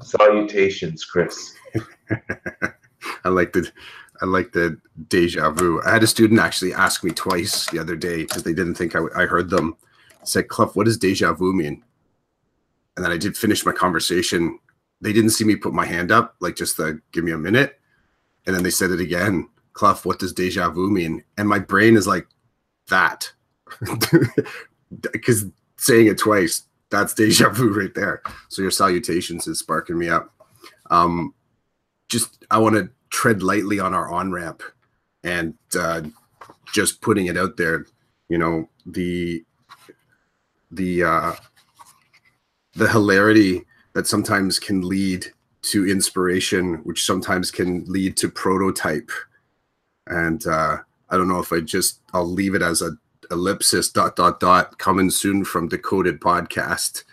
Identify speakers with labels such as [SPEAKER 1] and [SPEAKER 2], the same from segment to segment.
[SPEAKER 1] Salutations, Chris.
[SPEAKER 2] I like the deja vu. I had a student actually ask me twice the other day because they didn't think I heard them. I said, Clough, what does deja vu mean? And then I did finish my conversation. They didn't see me put my hand up, like just give me a minute. And then they said it again. Clough, what does deja vu mean? And my brain is like, that. Because saying it twice, that's deja vu right there. So your salutations is sparking me up. I want to tread lightly on our on-ramp and just putting it out there, you know, the hilarity that sometimes can lead to inspiration, which sometimes can lead to prototype. And I don't know if I'll leave it as a ellipsis ... coming soon from Decoded Podcast.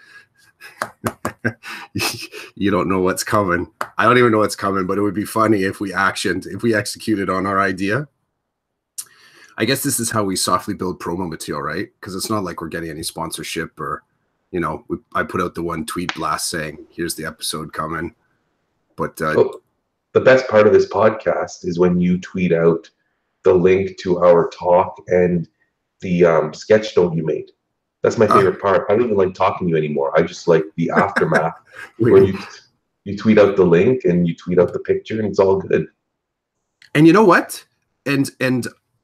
[SPEAKER 2] You don't know what's coming. I don't even know what's coming, but it would be funny if we executed on our idea. I guess this is how we softly build promo material, right? Because it's not like we're getting any sponsorship or, you know, I put out the one tweet blast saying, here's the episode coming. But
[SPEAKER 1] the best part of this podcast is when you tweet out the link to our talk and the sketch note you made. That's my favorite part. I don't even like talking to you anymore. I just like the aftermath where you tweet out the link and you tweet out the picture and it's all good.
[SPEAKER 2] And you know what? And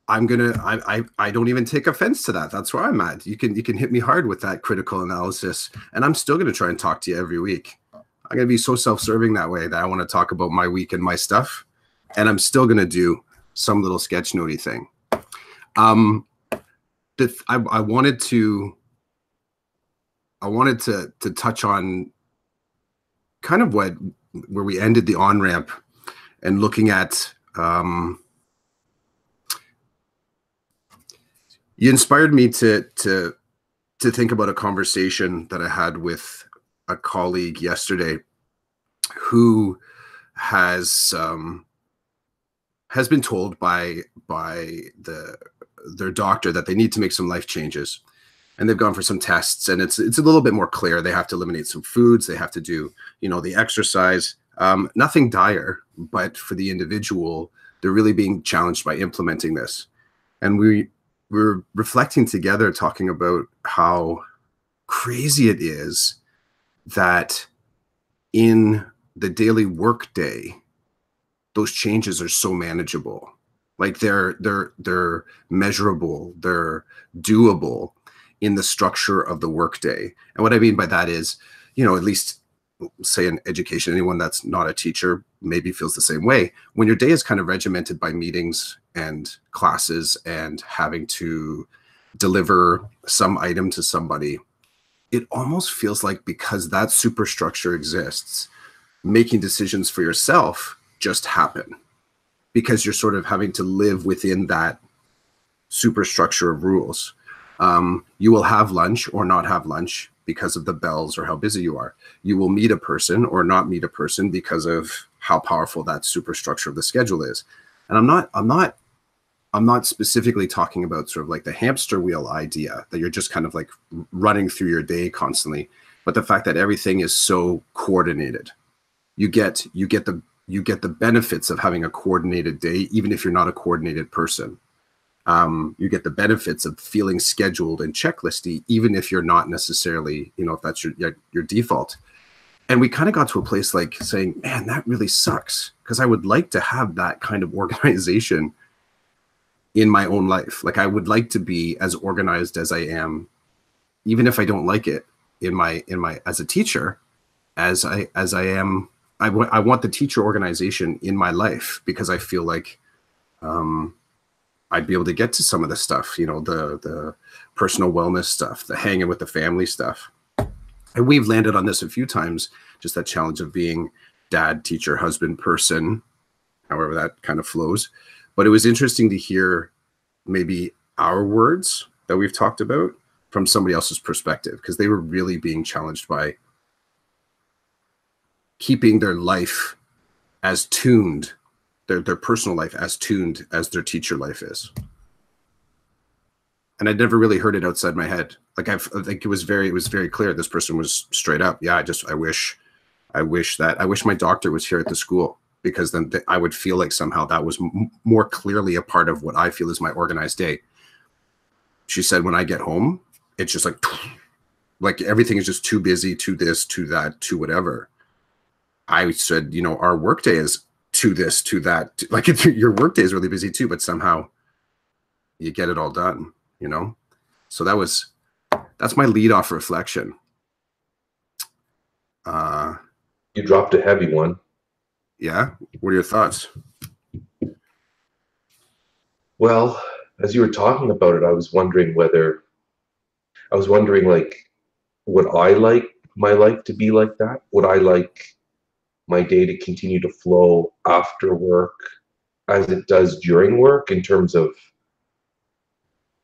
[SPEAKER 2] I don't even take offense to that. That's where I'm at. You can hit me hard with that critical analysis, and I'm still gonna try and talk to you every week. I'm gonna be so self-serving that way that I want to talk about my week and my stuff, and I'm still gonna do some little sketch notey thing. I wanted to touch on kind of where we ended the on-ramp and looking at you inspired me to think about a conversation that I had with a colleague yesterday who has been told by their doctor that they need to make some life changes, and they've gone for some tests, and it's a little bit more clear. They have to eliminate some foods, they have to do, you know, the exercise, nothing dire, but for the individual, they're really being challenged by implementing this. And we're reflecting together, talking about how crazy it is that in the daily workday, those changes are so manageable. Like they're measurable, they're doable in the structure of the workday. And what I mean by that is, you know, at least say in education, anyone that's not a teacher maybe feels the same way. When your day is kind of regimented by meetings and classes and having to deliver some item to somebody, it almost feels like, because that superstructure exists, making decisions for yourself just happen, because you're sort of having to live within that superstructure of rules. You will have lunch or not have lunch because of the bells or how busy you are. You will meet a person or not meet a person because of how powerful that superstructure of the schedule is. And I'm not specifically talking about sort of like the hamster wheel idea that you're just kind of like running through your day constantly, but the fact that everything is so coordinated. You get the benefits of having a coordinated day, even if you're not a coordinated person. You get the benefits of feeling scheduled and checklisty, even if you're not necessarily, you know, if that's your default. And we kind of got to a place like saying, man, that really sucks, because I would like to have that kind of organization in my own life. Like I would like to be as organized as I am, even if I don't like it in my as a teacher, as I am. I want the teacher organization in my life, because I feel like I'd be able to get to some of the stuff, you know, the personal wellness stuff, the hanging with the family stuff. And we've landed on this a few times, just that challenge of being dad, teacher, husband, person, however that kind of flows. But it was interesting to hear maybe our words that we've talked about from somebody else's perspective, because they were really being challenged by keeping their life as tuned, their personal life as tuned as their teacher life is. And I'd never really heard it outside my head. Like it was very clear. This person was straight up. Yeah, I wish I wish my doctor was here at the school, because then I would feel like somehow that was more clearly a part of what I feel is my organized day. She said, when I get home, it's just like everything is just too busy, to this, to that, to whatever. I said, our workday is to this, to that. Like your workday is really busy too, but somehow you get it all done, So that's my lead off reflection.
[SPEAKER 1] You dropped a heavy one.
[SPEAKER 2] Yeah. What are your thoughts?
[SPEAKER 1] Well, as you were talking about it, I was wondering like, would I like my life to be like that? Would I like my day to continue to flow after work as it does during work, in terms of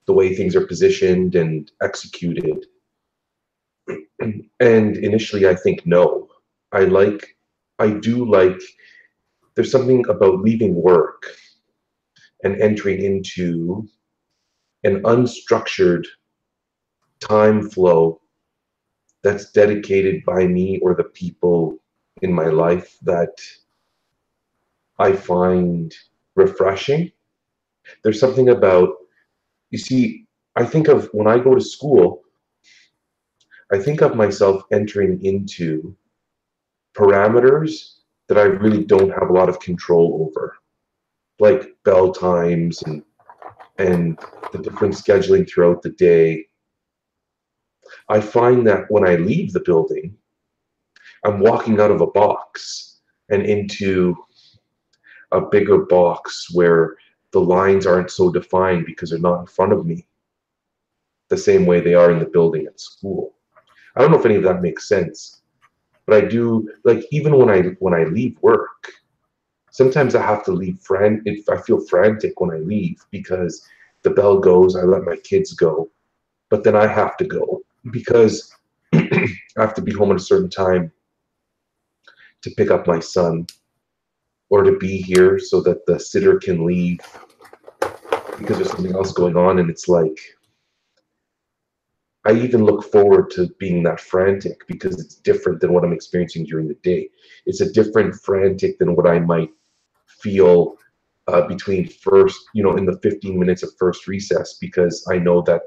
[SPEAKER 1] the way things are positioned and executed? And initially, I think no. There's something about leaving work and entering into an unstructured time flow that's dedicated by me or the people in my life that I find refreshing. There's something about, you see, I think of when I go to school, I think of myself entering into parameters that I really don't have a lot of control over, like bell times and the different scheduling throughout the day. I find that when I leave the building, I'm walking out of a box and into a bigger box where the lines aren't so defined because they're not in front of me the same way they are in the building at school. I don't know if any of that makes sense, but I do, like, even when I leave work, sometimes I have to leave I feel frantic when I leave because the bell goes, I let my kids go, but then I have to go because I have to be home at a certain time to pick up my son, or to be here so that the sitter can leave because there's something else going on. And it's like, I even look forward to being that frantic because it's different than what I'm experiencing during the day. It's a different frantic than what I might feel between in the 15 minutes of first recess, because I know that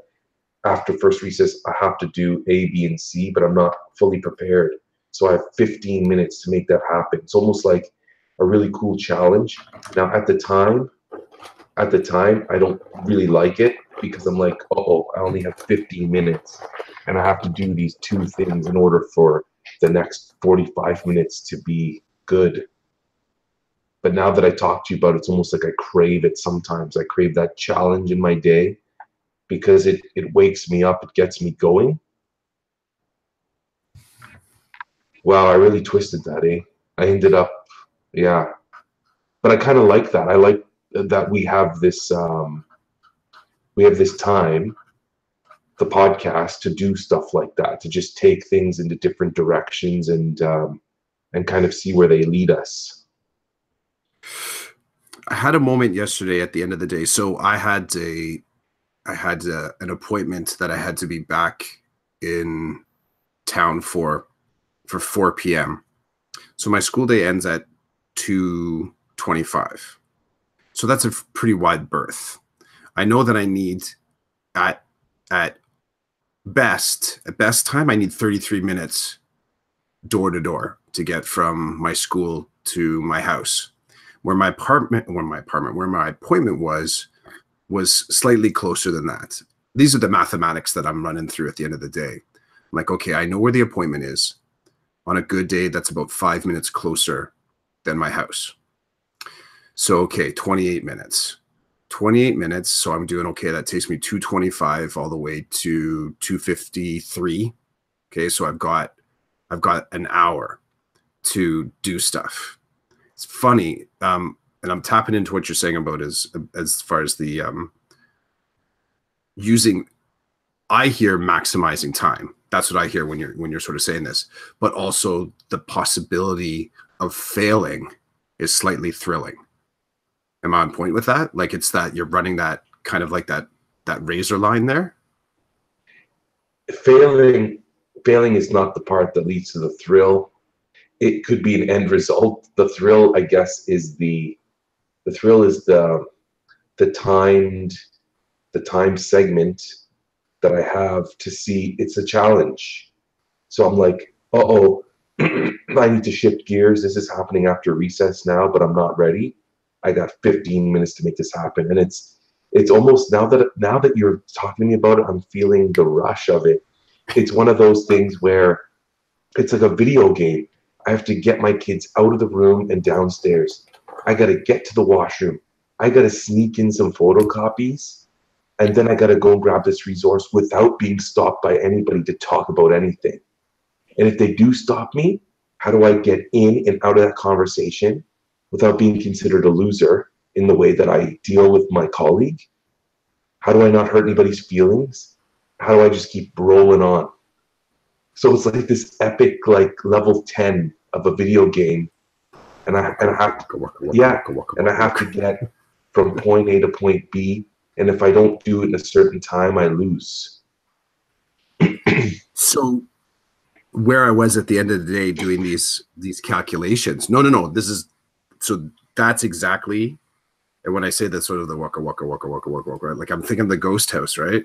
[SPEAKER 1] after first recess, I have to do A, B, and C, but I'm not fully prepared. So I have 15 minutes to make that happen. It's almost like a really cool challenge. Now, at the time, I don't really like it because I'm like, oh, I only have 15 minutes and I have to do these two things in order for the next 45 minutes to be good. But now that I talk to you about it, it's almost like I crave it sometimes. I crave that challenge in my day because it wakes me up, it gets me going. Wow, I really twisted that, eh? I ended up, yeah. But I kind of like that. I like that we have this time, the podcast, to do stuff like that, to just take things into different directions and kind of see where they lead us.
[SPEAKER 2] I had a moment yesterday at the end of the day. So I had an appointment that I had to be back in town for 4 p.m. So my school day ends at 2:25. So that's a pretty wide berth. I know that I need at best time, I need 33 minutes door to door to get from my school to my house. Where my appointment was slightly closer than that. These are the mathematics that I'm running through at the end of the day. I'm like, okay, I know where the appointment is. On a good day, that's about 5 minutes closer than my house. So, okay, 28 minutes. 28 minutes, so I'm doing okay. That takes me 2:25 all the way to 2:53. Okay, so I've got an hour to do stuff. It's funny, and I'm tapping into what you're saying about as far as the I hear maximizing time. That's what I hear when you're sort of saying this, but also the possibility of failing is slightly thrilling. Am I on point with that? Like, it's that you're running that kind of like that razor line there.
[SPEAKER 1] Failing is not the part that leads to the thrill. it could be an end result. The thrill, I guess, is the thrill is the timed the time segment that I have to see. It's a challenge. So I'm like, uh-oh, I need to shift gears. This is happening after recess now, but I'm not ready. I got 15 minutes to make this happen. And it's almost now that you're talking to me about it, I'm feeling the rush of it. It's one of those things where it's like a video game. I have to get my kids out of the room and downstairs. I got to get to the washroom. I got to sneak in some photocopies. And then I got to go and grab this resource without being stopped by anybody to talk about anything. And if they do stop me, how do I get in and out of that conversation without being considered a loser in the way that I deal with my colleague? How do I not hurt anybody's feelings? How do I just keep rolling on? So it's like this epic, like level 10 of a video game. And I have to get from point A to point B. And if I don't do it in a certain time, I lose.
[SPEAKER 2] So where I was at the end of the day doing these calculations. No. So that's exactly, and when I say that sort of the waka, right? Like I'm thinking the ghost house, right?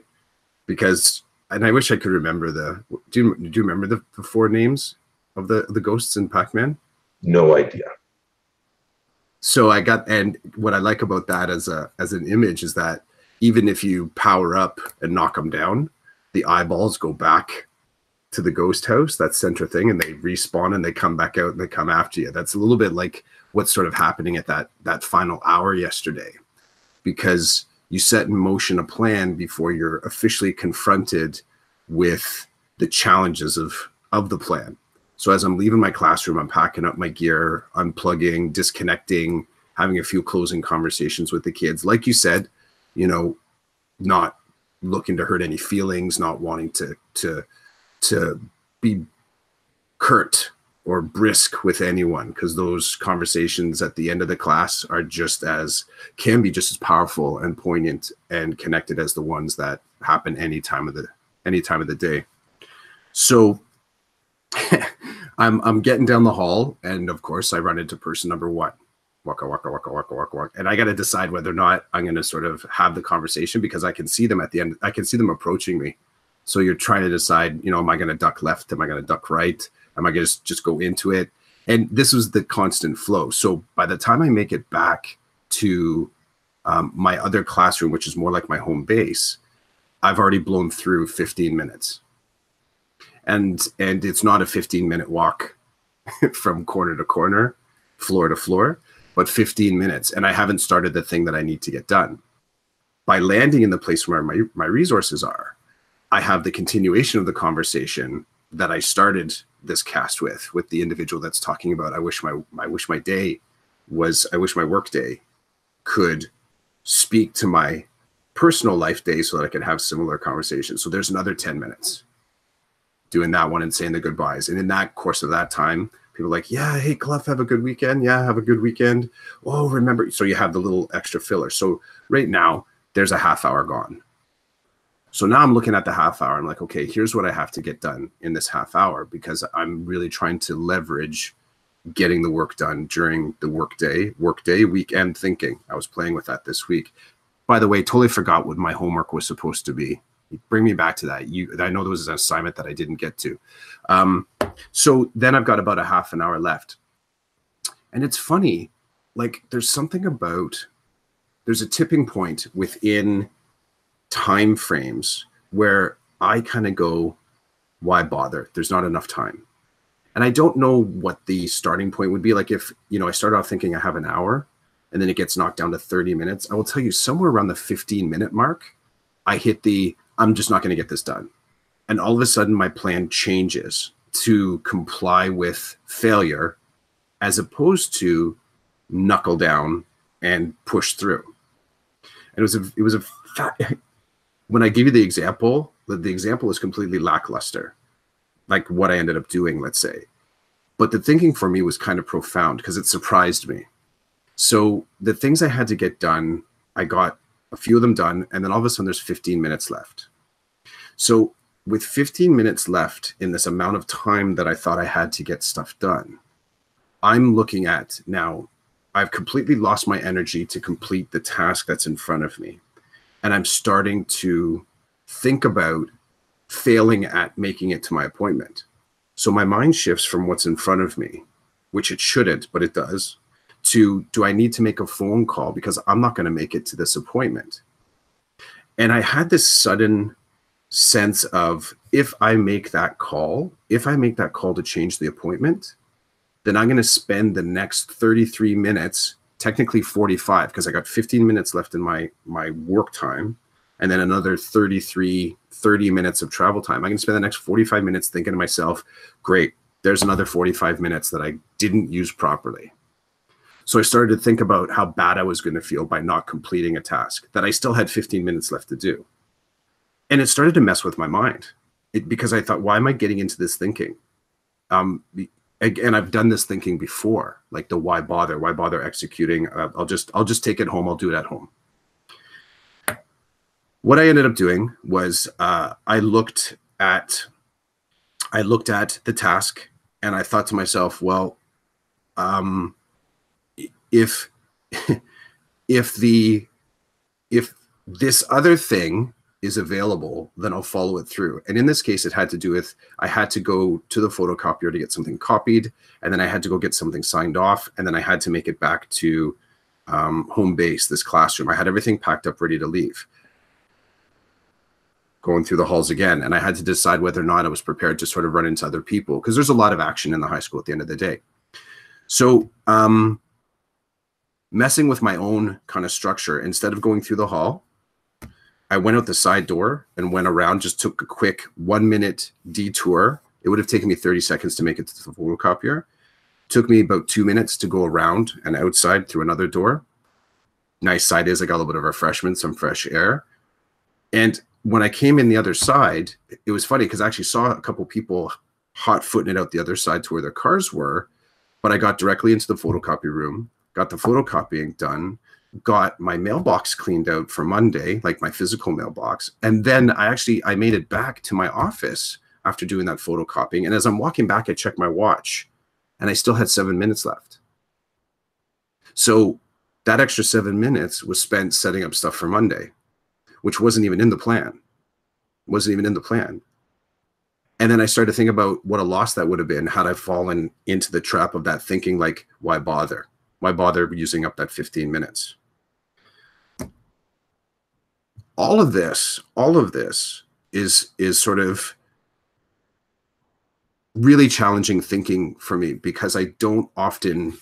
[SPEAKER 2] Because, and I wish I could remember do you remember the four names of the ghosts in Pac-Man?
[SPEAKER 1] No idea.
[SPEAKER 2] So and what I like about that as an image is that even if you power up and knock them down, the eyeballs go back to the ghost house, that center thing, and they respawn and they come back out and they come after you. That's a little bit like what's sort of happening at that final hour yesterday, because you set in motion a plan before you're officially confronted with the challenges of the plan. So as I'm leaving my classroom, I'm packing up my gear, unplugging, disconnecting, having a few closing conversations with the kids. Like you said, not looking to hurt any feelings, not wanting to be curt or brisk with anyone, because those conversations at the end of the class can be just as powerful and poignant and connected as the ones that happen any time of the day. So I'm getting down the hall, and of course I run into person number one. Waka, waka, waka, waka, waka, waka. And I got to decide whether or not I'm going to sort of have the conversation, because I can see them at the end. I can see them approaching me. So you're trying to decide, am I going to duck left? Am I going to duck right? Am I going to just go into it? And this was the constant flow. So by the time I make it back to my other classroom, which is more like my home base, I've already blown through 15 minutes. And it's not a 15-minute walk from corner to corner, floor to floor, but 15 minutes. And I haven't started the thing that I need to get done. By landing in the place where my resources are, I have the continuation of the conversation that I started this cast with the individual that's talking about, I wish my work day could speak to my personal life day so that I could have similar conversations. So there's another 10 minutes doing that one and saying the goodbyes. And in that course of that time, people are like, yeah, hey, Clef, have a good weekend. Yeah, have a good weekend. Oh, remember. So you have the little extra filler. So right now, there's a half hour gone. So now I'm looking at the half hour. I'm like, okay, here's what I have to get done in this half hour, because I'm really trying to leverage getting the work done during the workday, weekend thinking. I was playing with that this week. By the way, totally forgot what my homework was supposed to be. Bring me back to that. I know there was an assignment that I didn't get to. So then I've got about a half an hour left. And it's funny, like there's a tipping point within time frames where I kind of go, why bother? There's not enough time. And I don't know what the starting point would be. Like if, I start off thinking I have an hour and then it gets knocked down to 30 minutes. I will tell you, somewhere around the 15-minute mark, I hit I'm just not going to get this done. And all of a sudden my plan changes to comply with failure as opposed to knuckle down and push through. And it was a when I give you the example is completely lackluster, like what I ended up doing, let's say. But the thinking for me was kind of profound because it surprised me. So the things I had to get done, I got a few of them done, and then all of a sudden there's 15 minutes left. So with 15 minutes left in this amount of time that I thought I had to get stuff done, I'm looking at now, I've completely lost my energy to complete the task that's in front of me. And I'm starting to think about failing at making it to my appointment. So my mind shifts from what's in front of me, which it shouldn't, but it does, to do I need to make a phone call because I'm not going to make it to this appointment? And I had this sudden sense of if I make that call to change the appointment, then I'm going to spend the next 33 minutes, technically 45, because I got 15 minutes left in my work time, and then another 30 minutes of travel time. I can spend the next 45 minutes thinking to myself, great, there's another 45 minutes that I didn't use properly. So I started to think about how bad I was going to feel by not completing a task that I still had 15 minutes left to do. And it started to mess with my mind because I thought, why am I getting into this thinking? And I've done this thinking before, like the why bother executing? I'll just take it home. I'll do it at home. What I ended up doing was I looked at the task and I thought to myself, well, if this other thing is available, then I'll follow it through. And in this case, it had to do with, I had to go to the photocopier to get something copied, and then I had to go get something signed off, and then I had to make it back to home base, this classroom. I had everything packed up, ready to leave. Going through the halls again, and I had to decide whether or not I was prepared to sort of run into other people, because there's a lot of action in the high school at the end of the day. So messing with my own kind of structure, instead of going through the hall, I went out the side door and went around, just took a quick 1-minute detour. It would have taken me 30 seconds to make it to the photocopier. Took me about 2 minutes to go around and outside through another door. Nice side is I got a little bit of refreshment, some fresh air. And when I came in the other side, it was funny because I actually saw a couple people hot-footing it out the other side to where their cars were, but I got directly into the photocopy room, got the photocopying done, got my mailbox cleaned out for Monday, like my physical mailbox. And then I made it back to my office after doing that photocopying. And as I'm walking back, I checked my watch and I still had 7 minutes left. So that extra 7 minutes was spent setting up stuff for Monday, which wasn't even in the plan. And then I started to think about what a loss that would have been had I fallen into the trap of that thinking, like, why bother? Why bother using up that 15 minutes? All of this is sort of really challenging thinking for me, because I don't often,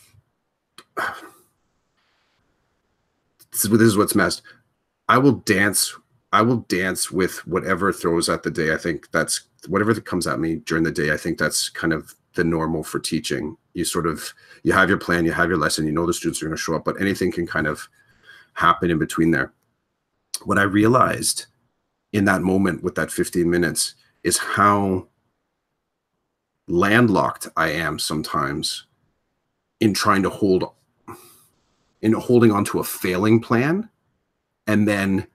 [SPEAKER 2] this is what's messed. I will dance with whatever throws at the day. I think that's whatever that comes at me during the day. I think that's kind of the normal for teaching. You have your plan, you have your lesson, you know the students are going to show up, but anything can kind of happen in between there. What I realized in that moment with that 15 minutes is how landlocked I am sometimes in trying to holding on to a failing plan, and then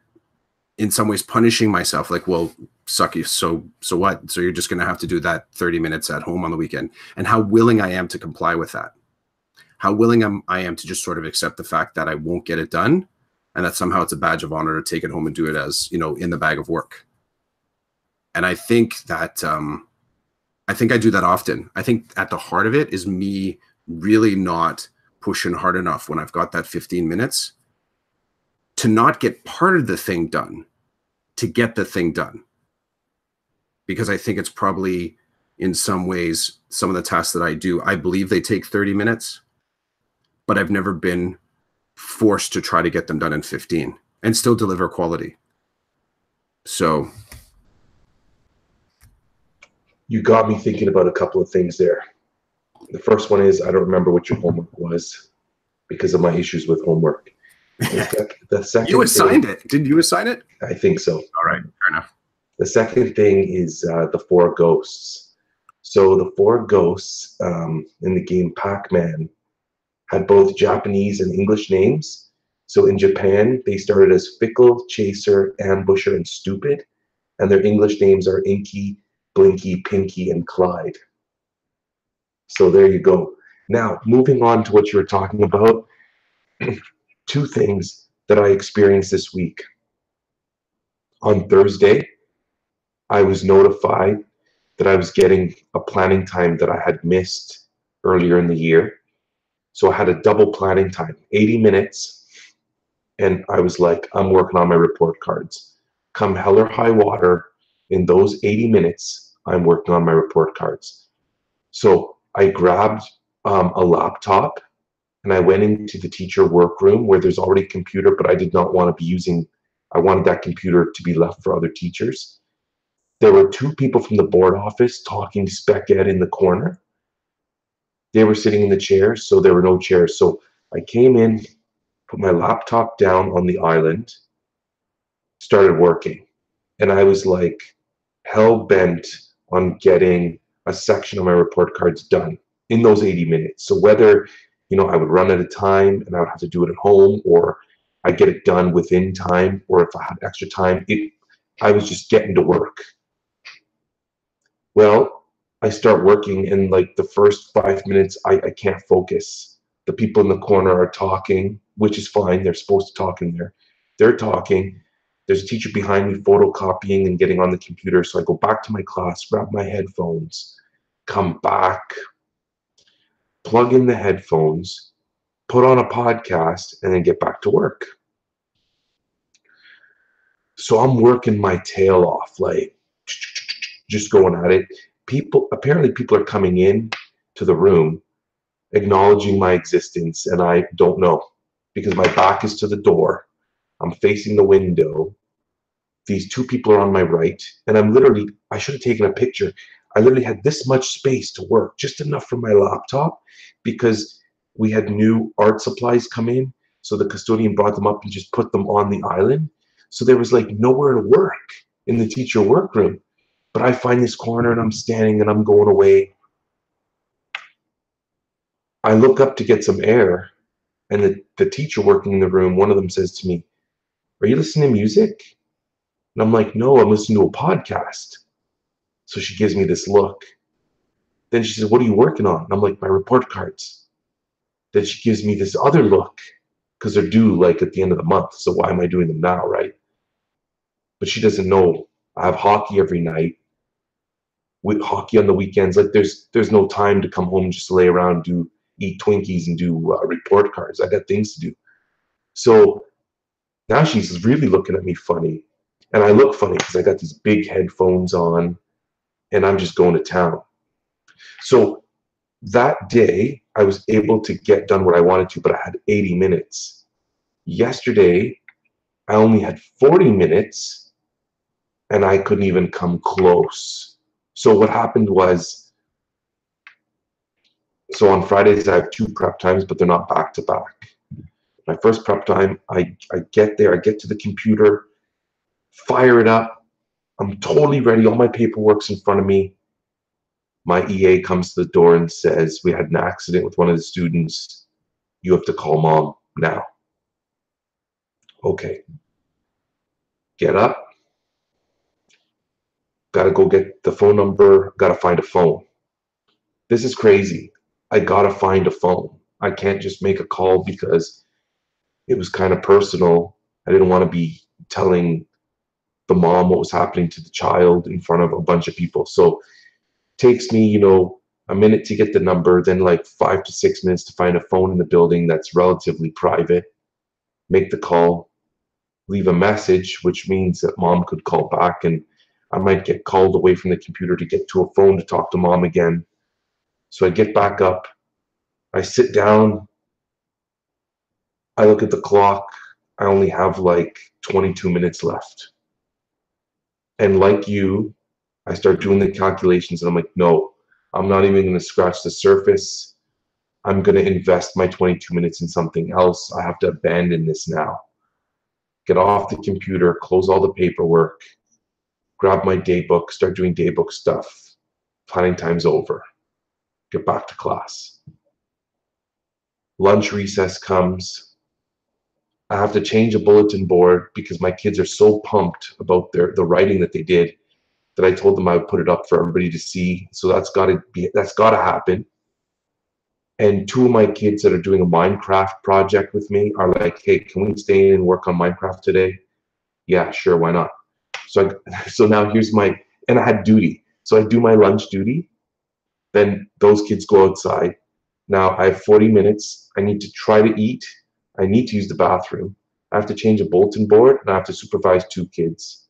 [SPEAKER 2] in some ways punishing myself, like, well, sucky, so what? So you're just going to have to do that 30 minutes at home on the weekend. And how willing I am to comply with that. How willing I am to just sort of accept the fact that I won't get it done, and that somehow it's a badge of honor to take it home and do it as, you know, in the bag of work. And I think that I do that often. I think at the heart of it is me really not pushing hard enough when I've got that 15 minutes to not get part of the thing done, to get the thing done. Because I think it's probably, in some ways, some of the tasks that I do, I believe they take 30 minutes, but I've never been forced to try to get them done in 15 and still deliver quality. So
[SPEAKER 1] you got me thinking about a couple of things there. The first one is, I don't remember what your homework was because of my issues with homework. The second
[SPEAKER 2] you assigned it. Didn't you assign it?
[SPEAKER 1] I think so.
[SPEAKER 2] All right, fair enough.
[SPEAKER 1] The second thing is the 4 ghosts. So the 4 ghosts in the game Pac-Man had both Japanese and English names. So in Japan, they started as Fickle, Chaser, Ambusher, and Stupid. And their English names are Inky, Blinky, Pinky, and Clyde. So there you go. Now, moving on to what you were talking about, two things that I experienced this week. On Thursday, I was notified that I was getting a planning time that I had missed earlier in the year. So I had a double planning time, 80 minutes. And I was like, I'm working on my report cards. Come hell or high water, in those 80 minutes, I'm working on my report cards. So I grabbed a laptop and I went into the teacher workroom where there's already a computer, but I did not want to be using, I wanted that computer to be left for other teachers. There were two people from the board office talking spec ed in the corner. They were sitting in the chairs, so there were no chairs. So I came in, put my laptop down on the island, started working. And I was like hell bent on getting a section of my report cards done in those 80 minutes. So whether, I would run at a time and I would have to do it at home, or I get it done within time, or if I had extra time, I was just getting to work. Well, I start working and like the first 5 minutes, I can't focus. The people in the corner are talking, which is fine. They're supposed to talk in there. They're talking. There's a teacher behind me photocopying and getting on the computer. So I go back to my class, grab my headphones, come back, plug in the headphones, put on a podcast, and then get back to work. So I'm working my tail off, like just going at it. Apparently people are coming in to the room, acknowledging my existence, and I don't know because my back is to the door. I'm facing the window. These two people are on my right, and I should have taken a picture. I literally had this much space to work, just enough for my laptop, because we had new art supplies come in. So the custodian brought them up and just put them on the island. So there was like nowhere to work in the teacher workroom. But I find this corner and I'm standing and I'm going away. I look up to get some air, and the teacher working in the room, one of them says to me, "Are you listening to music?" And I'm like, "No, I'm listening to a podcast." So she gives me this look. Then she says, "What are you working on?" And I'm like, "My report cards." Then she gives me this other look because they're due like at the end of the month. So why am I doing them now, right? But she doesn't know I have hockey every night, with hockey on the weekends. Like there's no time to come home and just lay around, eat Twinkies and do report cards. I got things to do. So now she's really looking at me funny, and I look funny because I got these big headphones on, and I'm just going to town. So that day, I was able to get done what I wanted to, but I had 80 minutes. Yesterday, I only had 40 minutes, and I couldn't even come close. So what happened was, so on Fridays, I have two prep times, but they're not back to back. My first prep time, I get there, I get to the computer, fire it up. I'm totally ready. All my paperwork's in front of me. My EA comes to the door and says, "We had an accident with one of the students. You have to call mom now." Okay. Get up. Got to go get the phone number. Got to find a phone. This is crazy. I got to find a phone. I can't just make a call because it was kind of personal. I didn't want to be telling the mom what was happening to the child in front of a bunch of people. So takes me, a minute to get the number, then like 5 to 6 minutes to find a phone in the building that's relatively private, make the call, leave a message, which means that mom could call back, and I might get called away from the computer to get to a phone to talk to mom again. So I get back up, I sit down, I look at the clock, I only have like 22 minutes left. And like you, I start doing the calculations and I'm like, no, I'm not even going to scratch the surface. I'm going to invest my 22 minutes in something else. I have to abandon this now. Get off the computer, close all the paperwork, grab my day book, start doing day book stuff. Planning time's over. Get back to class. Lunch recess comes. I have to change a bulletin board because my kids are so pumped about the writing that they did that I told them I would put it up for everybody to see. So that's gotta happen. And two of my kids that are doing a Minecraft project with me are like, hey, can we stay in and work on Minecraft today? Yeah, sure, why not? So now here's and I had duty. So I do my lunch duty. Then those kids go outside. Now I have 40 minutes. I need to try to eat. I need to use the bathroom. I have to change a bulletin board and I have to supervise two kids.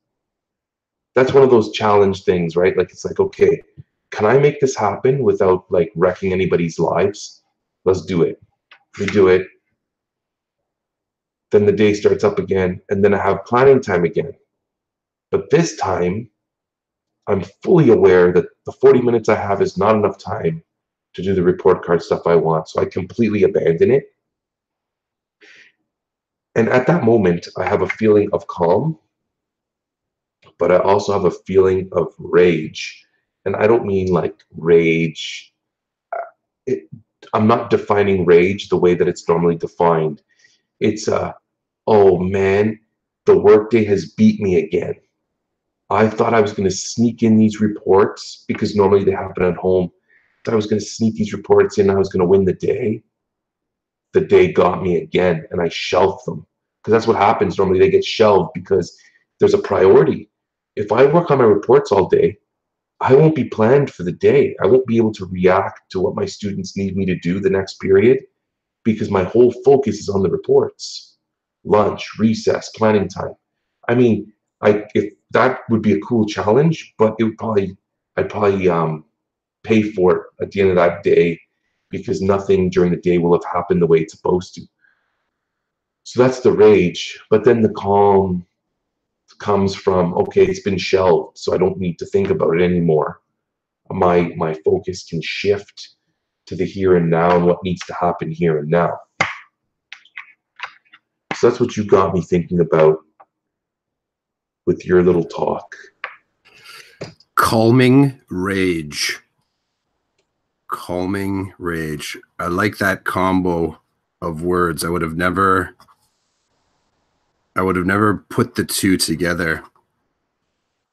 [SPEAKER 1] That's one of those challenge things, right? Like, it's like, okay, can I make this happen without like wrecking anybody's lives? Let's do it. We do it. Then the day starts up again, and then I have planning time again. But this time, I'm fully aware that the 40 minutes I have is not enough time to do the report card stuff I want. So I completely abandon it. And at that moment, I have a feeling of calm, but I also have a feeling of rage. And I don't mean like rage. It, I'm not defining rage the way that it's normally defined. It's oh man, the workday has beat me again. I thought I was going to sneak in these reports because normally they happen at home. I was going to sneak these reports in. I was going to win the day. The day got me again, and I shelved them because that's what happens. Normally they get shelved because there's a priority. If I work on my reports all day, I won't be planned for the day. I won't be able to react to what my students need me to do the next period because my whole focus is on the reports. Lunch, recess, planning time. I mean, if that would be a cool challenge, but I'd probably pay for it at the end of that day because nothing during the day will have happened the way it's supposed to. So that's the rage. But then the calm comes from, okay, it's been shelved, so I don't need to think about it anymore. My focus can shift to the here and now and what needs to happen here and now. So that's what you got me thinking about with your little talk.
[SPEAKER 2] Calming rage. Calming rage. I like that combo of words. I would have never put the two together.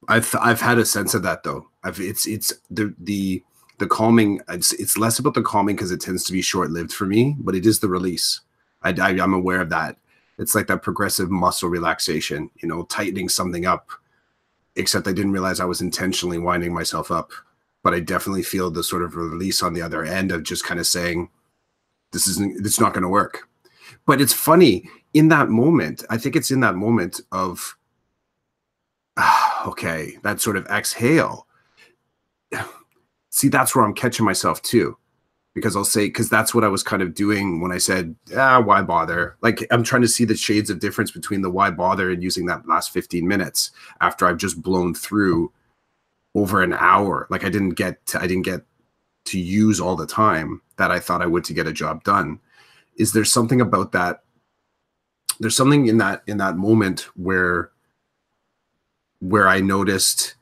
[SPEAKER 2] I've had a sense of that though. It's the calming. It's less about the calming because it tends to be short-lived for me, but it is the release. I'm aware of that. It's like that progressive muscle relaxation, you know, tightening something up, except I didn't realize I was intentionally winding myself up. But I definitely feel the sort of release on the other end of just kind of saying, it's not going to work. But it's funny in that moment. I think it's in that moment of, okay, that sort of exhale. See, that's where I'm catching myself too. Because I'll say, because that's what I was kind of doing when I said, why bother? Like, I'm trying to see the shades of difference between the why bother and using that last 15 minutes after I've just blown through over an hour. Like I didn't get to use all the time that I thought I would to get a job done. Is there something about that? There's something in that moment where I noticed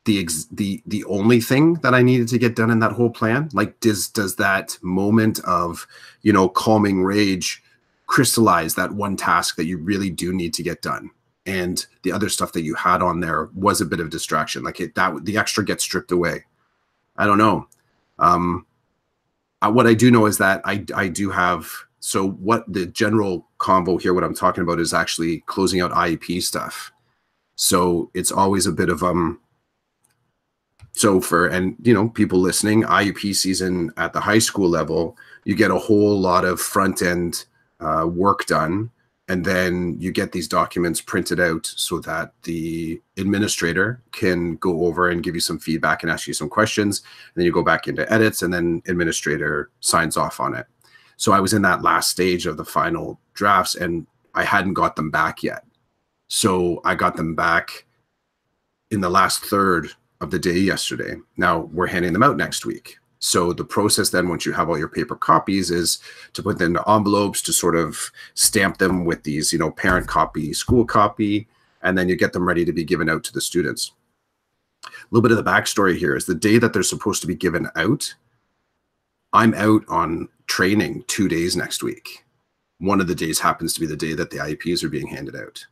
[SPEAKER 2] the only thing that I needed to get done in that whole plan. Like does that moment of, you know, calming rage crystallize that one task that you really do need to get done? And the other stuff that you had on there was a bit of distraction. Like the extra gets stripped away. I don't know. What I do know is that I do have, so what the general combo here, what I'm talking about is actually closing out IEP stuff. So it's always a bit of, so for, and you know, people listening, IEP season at the high school level, you get a whole lot of front end work done. And then you get these documents printed out so that the administrator can go over and give you some feedback and ask you some questions. And then you go back into edits and then administrator signs off on it. So I was in that last stage of the final drafts and I hadn't got them back yet. So I got them back in the last third of the day yesterday. Now we're handing them out next week. So the process then, once you have all your paper copies, is to put them into envelopes, to sort of stamp them with these, you know, parent copy, school copy, and then you get them ready to be given out to the students. A little bit of the backstory here is the day that they're supposed to be given out, I'm out on training 2 days next week. One of the days happens to be the day that the IEPs are being handed out.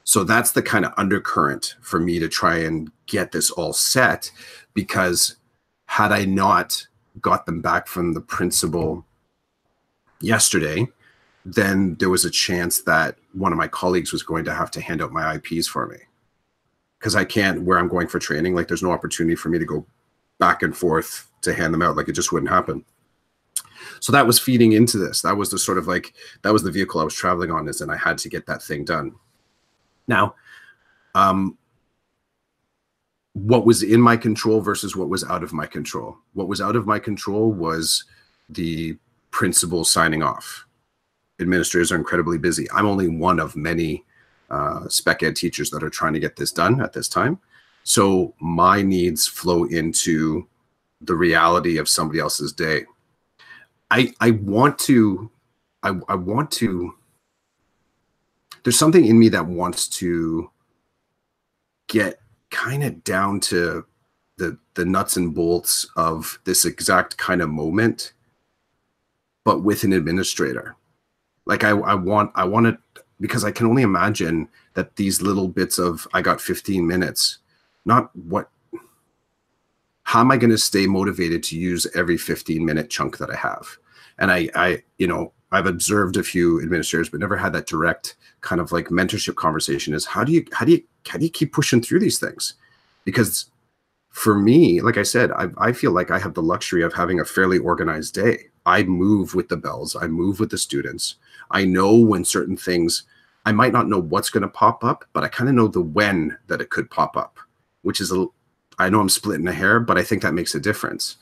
[SPEAKER 2] So that's the kind of undercurrent for me to try and get this all set, because had I not got them back from the principal yesterday, then there was a chance that one of my colleagues was going to have to hand out my IPs for me. Because I can't, where I'm going for training, like there's no opportunity for me to go back and forth to hand them out. Like it just wouldn't happen. So that was feeding into this. That was the sort of like, that was the vehicle I was traveling on, is, and I had to get that thing done. Now, what was in my control versus what was out of my control. What was out of my control was the principal signing off. Administrators are incredibly busy. I'm only one of many spec ed teachers that are trying to get this done at this time. So my needs flow into the reality of somebody else's day. I want to, there's something in me that wants to get kind of down to the nuts and bolts of this exact kind of moment, but with an administrator. Like I want it, because I can only imagine that these little bits of, I got 15 minutes, not what, how am I going to stay motivated to use every 15-minute chunk that I have? And I, you know, I've observed a few administrators, but never had that direct kind of like mentorship conversation, is how do you keep pushing through these things? Because for me, like I said, I feel like I have the luxury of having a fairly organized day. I move with the bells. I move with the students. I know when certain things, I might not know what's going to pop up, but I kind of know the when that it could pop up, which is, I know I'm splitting a hair, but I think that makes a difference.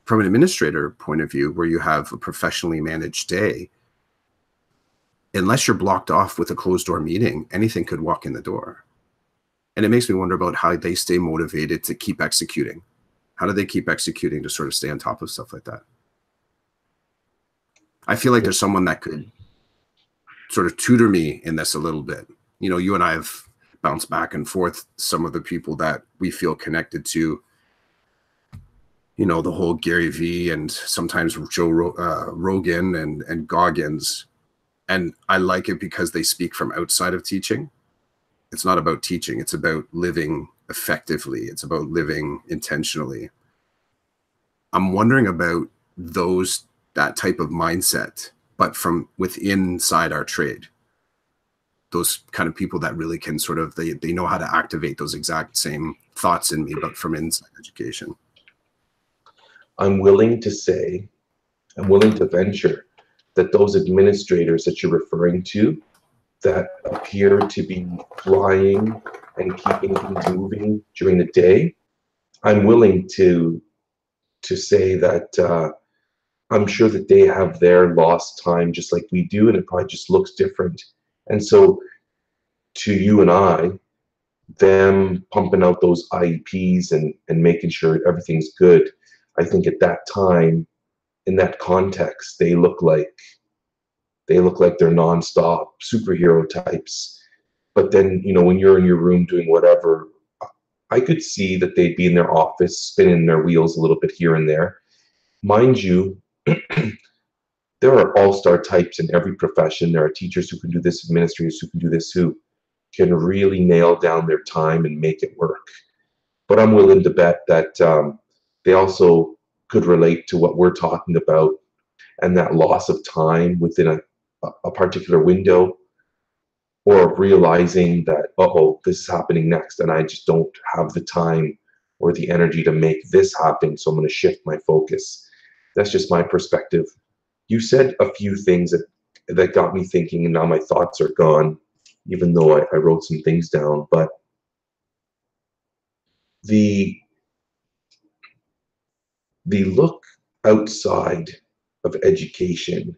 [SPEAKER 2] From an administrator point of view, where you have a professionally managed day, unless you're blocked off with a closed door meeting, anything could walk in the door. And it makes me wonder about how they stay motivated to keep executing. How do they keep executing to sort of stay on top of stuff like that? I feel like there's someone that could sort of tutor me in this a little bit. You know, you and I have bounced back and forth some of the people that we feel connected to, you know, the whole Gary Vee and sometimes Joe Rogan and Goggins. And I like it because they speak from outside of teaching. It's not about teaching. It's about living effectively. It's about living intentionally. I'm wondering about that type of mindset, but from within inside our trade. Those kind of people that really can sort of, they know how to activate those exact same thoughts in me, but from inside education.
[SPEAKER 1] I'm willing to venture that those administrators that you're referring to that appear to be flying and keeping things moving during the day, I'm willing to say that I'm sure that they have their lost time just like we do, and it probably just looks different. And so to you and I, them pumping out those IEPs and making sure everything's good, I think at that time, in that context, they look like they're nonstop superhero types. But then, you know, when you're in your room doing whatever, I could see that they'd be in their office spinning their wheels a little bit here and there. Mind you, there are all-star types in every profession. There are teachers who can do this, administrators who can do this, who can really nail down their time and make it work. But I'm willing to bet that they also could relate to what we're talking about, and that loss of time within a particular window, or realizing that, uh-oh, this is happening next, and I just don't have the time or the energy to make this happen, so I'm going to shift my focus. That's just my perspective. You said a few things that got me thinking, and now my thoughts are gone, even though I wrote some things down. But the look outside of education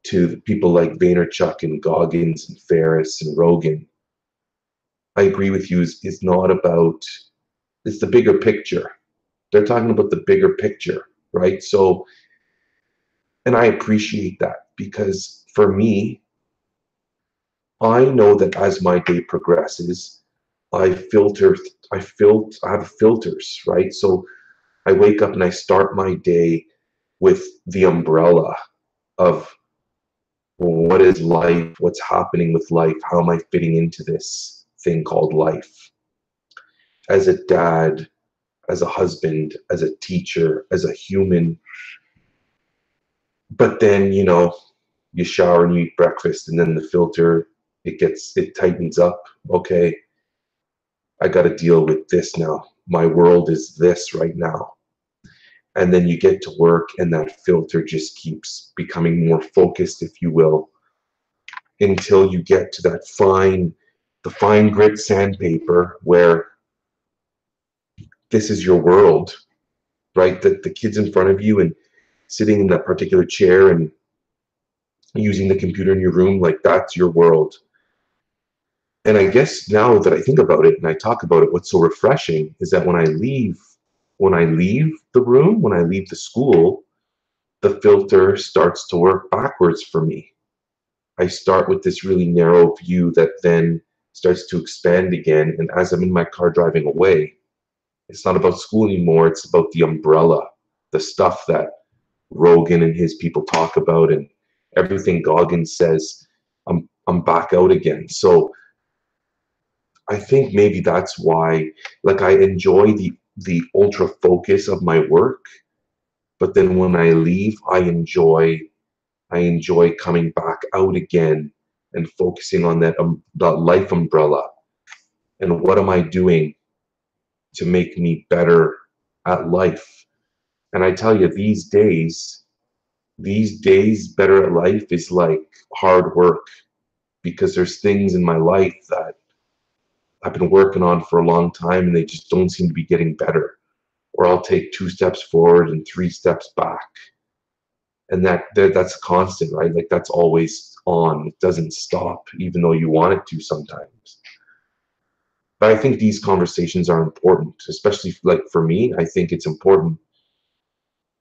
[SPEAKER 1] to the people like Vaynerchuk and Goggins and Ferris and Rogan, I agree with you, is not about, it's the bigger picture. They're talking about the bigger picture, right? So, and I appreciate that, because for me, I know that as my day progresses, I have filters, right? So I wake up and I start my day with the umbrella of, what is life? What's happening with life? How am I fitting into this thing called life? As a dad, as a husband, as a teacher, as a human. But then, you shower and you eat breakfast, and then the filter, it tightens up. Okay, I got to deal with this now. My world is this right now. And then you get to work, and that filter just keeps becoming more focused, if you will, until you get to that the fine grit sandpaper where this is your world, right? The kids in front of you and sitting in that particular chair and using the computer in your room, like that's your world. And I guess now that I think about it and I talk about it, what's so refreshing is that when I leave the room, when I leave the school, the filter starts to work backwards for me. I start with this really narrow view that then starts to expand again. And as I'm in my car driving away, it's not about school anymore. It's about the umbrella, the stuff that Rogan and his people talk about, and everything Goggins says. I'm back out again. So I think maybe that's why, like, I enjoy the ultra focus of my work, but then when I leave, I enjoy coming back out again and focusing on that life umbrella, and what am I doing to make me better at life. And I tell you, these days better at life is like hard work, because there's things in my life that I've been working on for a long time and they just don't seem to be getting better. Or I'll take 2 steps forward and 3 steps back. And that's a constant, right? Like that's always on. It doesn't stop, even though you want it to sometimes. But I think these conversations are important, especially like for me. I think it's important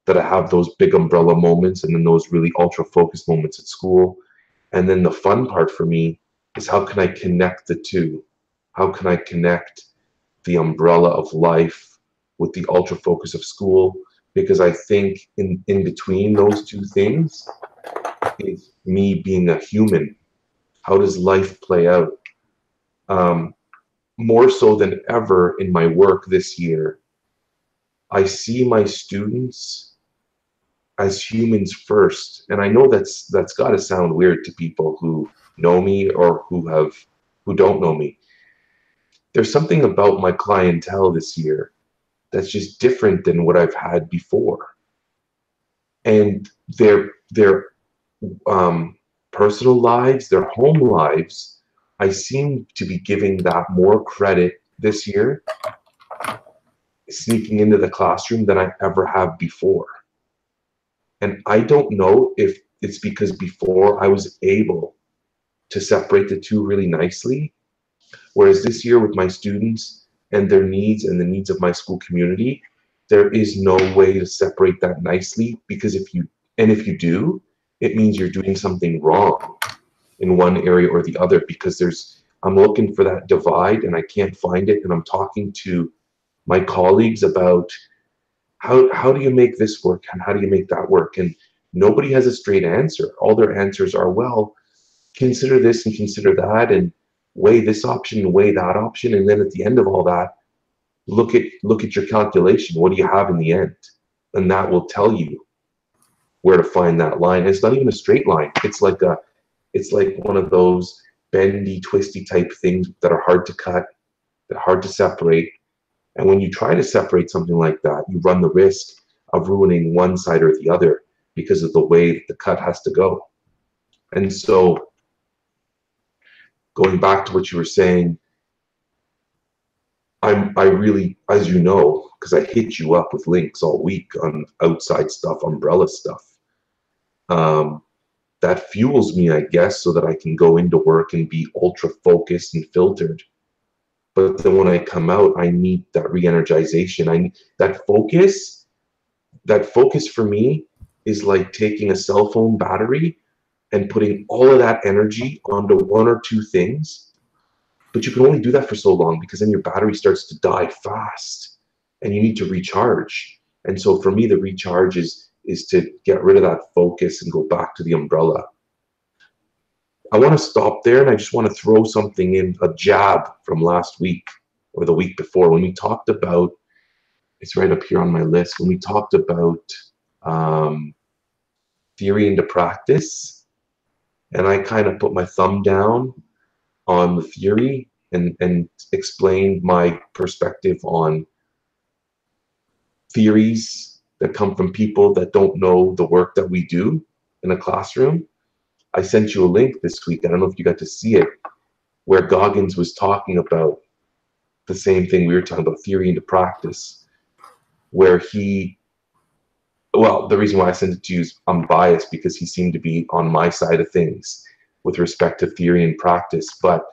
[SPEAKER 1] that I have those big umbrella moments and then those really ultra focused moments at school. And then the fun part for me is, how can I connect the two? How can I connect the umbrella of life with the ultra focus of school? Because I think in between those two things is me being a human. How does life play out? More so than ever in my work this year, I see my students as humans first. And I know that's got to sound weird to people who know me or who don't know me. There's something about my clientele this year that's just different than what I've had before. And their personal lives, their home lives, I seem to be giving that more credit this year, sneaking into the classroom, than I ever have before. And I don't know if it's because before I was able to separate the two really nicely, whereas this year with my students and their needs and the needs of my school community, there is no way to separate that nicely, because if you do, it means you're doing something wrong in one area or the other, because I'm looking for that divide and I can't find it, and I'm talking to my colleagues about how do you make this work and how do you make that work, and nobody has a straight answer. All their answers are, well, consider this and consider that and weigh this option and weigh that option, and then at the end of all that, look at your calculation. What do you have in the end? And that will tell you where to find that line. And it's not even a straight line. It's like one of those bendy, twisty type things that are hard to cut, that are hard to separate. And when you try to separate something like that, you run the risk of ruining one side or the other because of the way the cut has to go. And so, going back to what you were saying, I really, as you know, because I hit you up with links all week on outside stuff, umbrella stuff. That fuels me, I guess, so that I can go into work and be ultra focused and filtered. But then when I come out, I need that re-energization. I need that focus. That focus for me is like taking a cell phone battery and putting all of that energy onto one or two things. But you can only do that for so long, because then your battery starts to die fast and you need to recharge. And so for me, the recharge is to get rid of that focus and go back to the umbrella. I want to stop there, and I just want to throw something in, a jab from last week or the week before, when we talked about it's right up here on my list. When we talked about theory into practice, and I kind of put my thumb down on the theory and explained my perspective on theories that come from people that don't know the work that we do in a classroom. I sent you a link this week. I don't know if you got to see it, where Goggins was talking about the same thing we were talking about, theory into practice, where he, well, the reason why I sent it to you is I'm biased because he seemed to be on my side of things with respect to theory and practice. But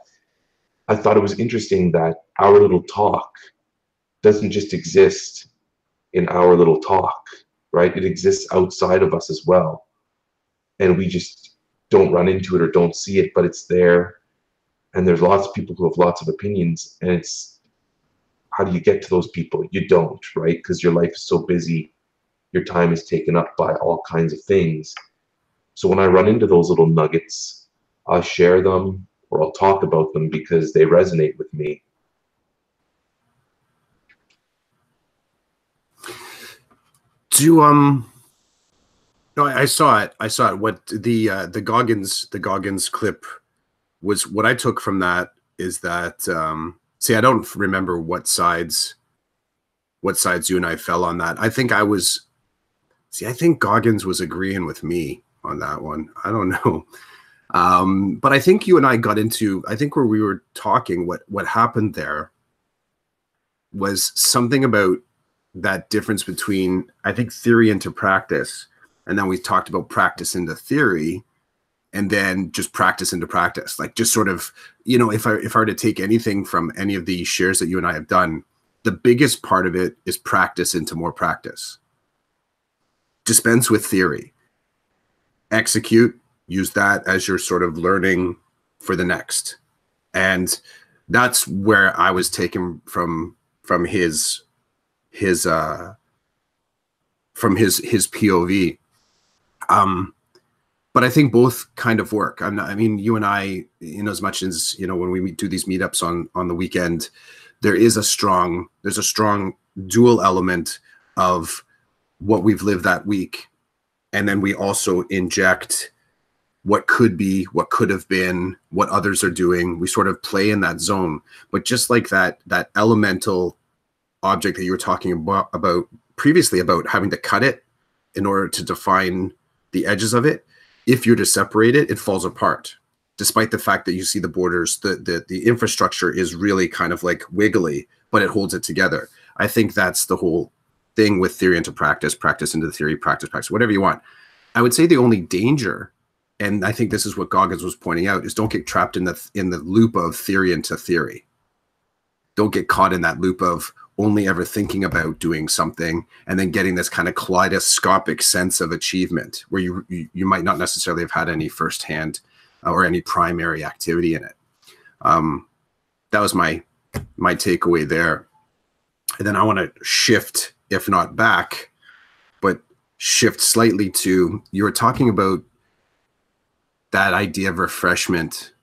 [SPEAKER 1] I thought it was interesting that our little talk doesn't just exist in our little talk, right? It exists outside of us as well. And we just don't run into it or don't see it, but it's there. And there's lots of people who have lots of opinions. And it's, how do you get to those people? You don't, right? Because your life is so busy. Your time is taken up by all kinds of things. So when I run into those little nuggets, I'll share them or I'll talk about them because they resonate with me.
[SPEAKER 2] No, I saw it. I saw it. What the Goggins clip was, what I took from that is that see, I don't remember what sides you and I fell on that. I think Goggins was agreeing with me on that one. I don't know. But I think you and I got into, I think where we were talking, what happened there was something about that difference between, I think, theory into practice. And then we talked about practice into theory, and then just practice into practice. Like, just sort of, you know, if I were to take anything from any of the shares that you and I have done, the biggest part of it is practice into more practice. Dispense with theory. Execute. Use that as your sort of learning for the next. And that's where I was taken from his POV. But I think both kind of work. I mean, you and I, in as much as, you know, when we do these meetups on the weekend, there's a strong dual element of what we've lived that week. And then we also inject what could be, what could have been, what others are doing. We sort of play in that zone. But just like that elemental object that you were talking about previously, about having to cut it in order to define the edges of it, if you're to separate it, it falls apart. Despite the fact that you see the borders, the infrastructure is really kind of like wiggly, but it holds it together. I think that's the whole thing with theory into practice, practice into theory, practice, whatever you want. I would say the only danger, and I think this is what Goggins was pointing out, is don't get trapped in the loop of theory into theory. Don't get caught in that loop of only ever thinking about doing something and then getting this kind of kaleidoscopic sense of achievement where you might not necessarily have had any firsthand or any primary activity in it. That was my takeaway there. And then I want to shift, if not back, but shift slightly to, you were talking about that idea of refreshment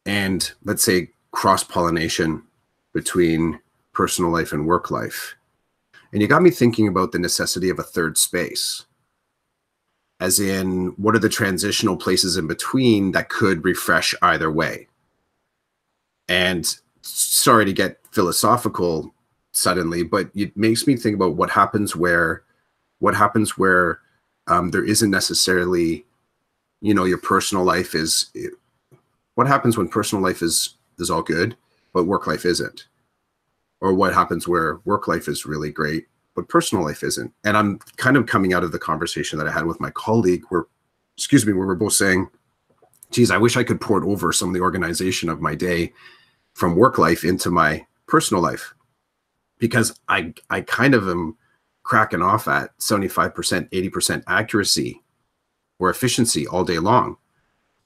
[SPEAKER 2] and, let's say, cross-pollination between personal life and work life. And you got me thinking about the necessity of a third space, as in, what are the transitional places in between that could refresh either way? And sorry to get philosophical suddenly, but it makes me think about what happens where there isn't necessarily, you know, your personal life is, what happens when personal life is all good, but work life isn't? Or what happens where work life is really great, but personal life isn't? And I'm kind of coming out of the conversation that I had with my colleague where we're both saying, geez, I wish I could port over some of the organization of my day from work life into my personal life, because I kind of am cracking off at 75%, 80% accuracy or efficiency all day long.